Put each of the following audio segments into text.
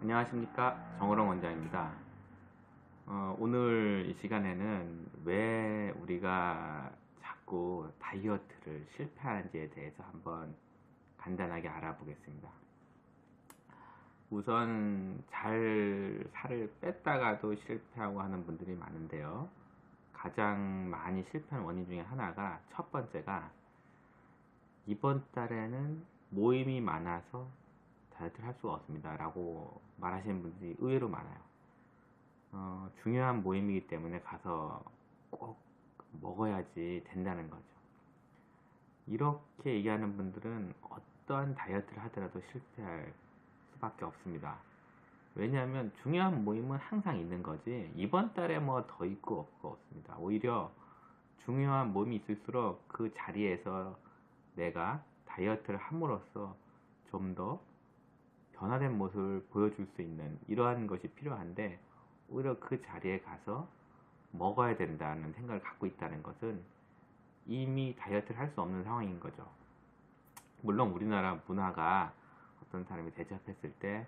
안녕하십니까, 정호롱 원장입니다. 오늘 이 시간에는 왜 우리가 자꾸 다이어트를 실패하는지에 대해서 한번 간단하게 알아보겠습니다. 우선 잘 살을 뺐다가도 실패하고 하는 분들이 많은데요. 가장 많이 실패하는 원인 중에 하나가, 첫 번째가 이번 달에는 모임이 많아서 다이어트를 할 수가 없습니다 라고 말하시는 분들이 의외로 많아요. 중요한 모임이기 때문에 가서 꼭 먹어야지 된다는 거죠. 이렇게 얘기하는 분들은 어떠한 다이어트를 하더라도 실패할 수밖에 없습니다. 왜냐하면 중요한 모임은 항상 있는 거지, 이번 달에 뭐 더 있고 없고 없습니다. 오히려 중요한 모임이 있을수록 그 자리에서 내가 다이어트를 함으로써 좀 더 변화된 모습을 보여줄 수 있는 이러한 것이 필요한데, 오히려 그 자리에 가서 먹어야 된다는 생각을 갖고 있다는 것은 이미 다이어트를 할 수 없는 상황인 거죠. 물론 우리나라 문화가 어떤 사람이 대접했을 때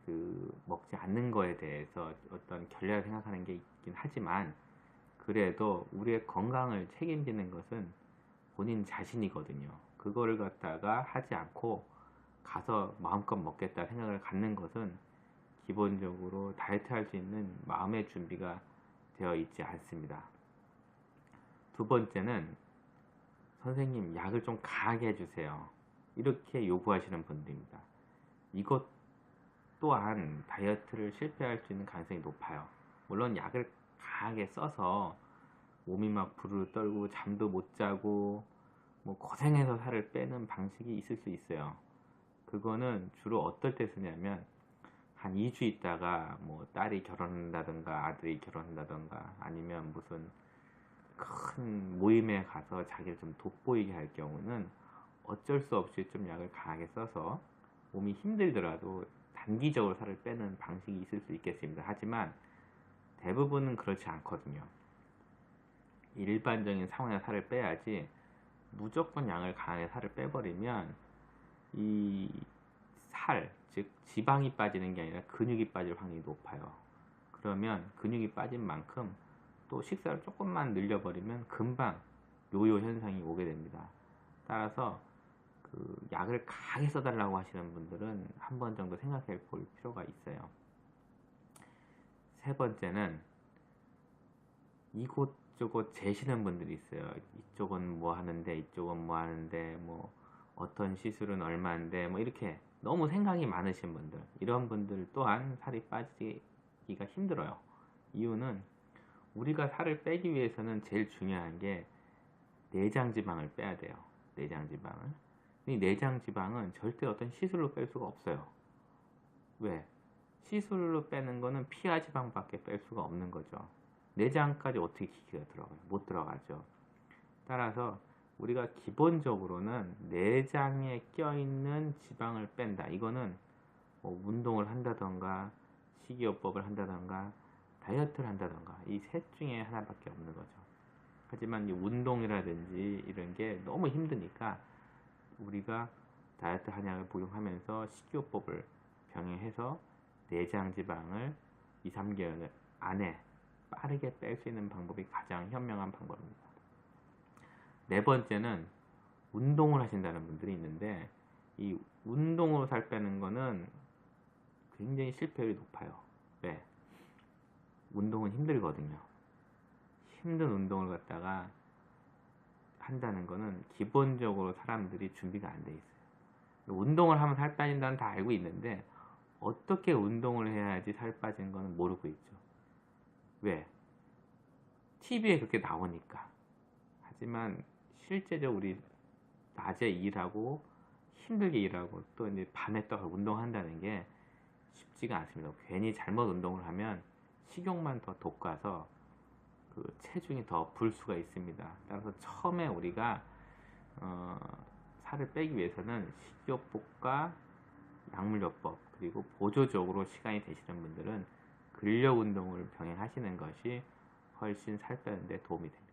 그 먹지 않는 거에 대해서 어떤 결례를 생각하는 게 있긴 하지만, 그래도 우리의 건강을 책임지는 것은 본인 자신이거든요. 그거를 갖다가 하지 않고 가서 마음껏 먹겠다 생각을 갖는 것은 기본적으로 다이어트 할 수 있는 마음의 준비가 되어 있지 않습니다. 두 번째는, 선생님 약을 좀 강하게 해주세요, 이렇게 요구하시는 분들입니다. 이것 또한 다이어트를 실패할 수 있는 가능성이 높아요. 물론 약을 강하게 써서 몸이 막 부르르 떨고 잠도 못 자고 뭐 고생해서 살을 빼는 방식이 있을 수 있어요. 그거는 주로 어떨 때 쓰냐면, 한 2주 있다가 뭐 딸이 결혼한다던가 아들이 결혼한다던가 아니면 무슨 큰 모임에 가서 자기를 좀 돋보이게 할 경우는 어쩔 수 없이 좀 약을 강하게 써서 몸이 힘들더라도 단기적으로 살을 빼는 방식이 있을 수 있겠습니다. 하지만 대부분은 그렇지 않거든요. 일반적인 상황에 살을 빼야지 무조건 양을 강하게 살을 빼버리면 이 살, 즉 지방이 빠지는 게 아니라 근육이 빠질 확률이 높아요. 그러면 근육이 빠진 만큼 또 식사를 조금만 늘려버리면 금방 요요 현상이 오게 됩니다. 따라서 그 약을 강하게 써달라고 하시는 분들은 한 번 정도 생각해 볼 필요가 있어요. 세 번째는, 이곳저곳 재시는 분들이 있어요. 이쪽은 뭐 하는데 이쪽은 뭐 하는데 뭐 어떤 시술은 얼마인데 뭐 이렇게 너무 생각이 많으신 분들, 이런 분들 또한 살이 빠지기가 힘들어요. 이유는, 우리가 살을 빼기 위해서는 제일 중요한 게 내장 지방을 빼야 돼요. 내장 지방을. 이 내장 지방은 절대 어떤 시술로 뺄 수가 없어요. 왜? 시술로 빼는 거는 피하 지방밖에 뺄 수가 없는 거죠. 내장까지 어떻게 기계가 들어가요? 못 들어가죠. 따라서 우리가 기본적으로는 내장에 껴있는 지방을 뺀다. 이거는 뭐 운동을 한다던가 식이요법을 한다던가 다이어트를 한다던가 이 셋 중에 하나밖에 없는 거죠. 하지만 이 운동이라든지 이런 게 너무 힘드니까 우리가 다이어트 한약을 복용하면서 식이요법을 병행해서 내장 지방을 2, 3개월 안에 빠르게 뺄 수 있는 방법이 가장 현명한 방법입니다. 네 번째는, 운동을 하신다는 분들이 있는데, 이 운동으로 살 빼는 거는 굉장히 실패율이 높아요. 왜? 운동은 힘들거든요. 힘든 운동을 갖다가 한다는 거는 기본적으로 사람들이 준비가 안 돼 있어요. 운동을 하면 살 빠진다는 다 알고 있는데 어떻게 운동을 해야지 살 빠지는 거는 모르고 있죠. 왜? TV에 그렇게 나오니까. 하지만 실제적으로 우리 낮에 일하고 힘들게 일하고 또 이제 밤에 또 운동한다는 게 쉽지가 않습니다. 괜히 잘못 운동을 하면 식욕만 더 돋궈서 그 체중이 더 불 수가 있습니다. 따라서 처음에 우리가 살을 빼기 위해서는 식이요법과 약물요법 그리고 보조적으로 시간이 되시는 분들은 근력 운동을 병행하시는 것이 훨씬 살 빼는 데 도움이 됩니다.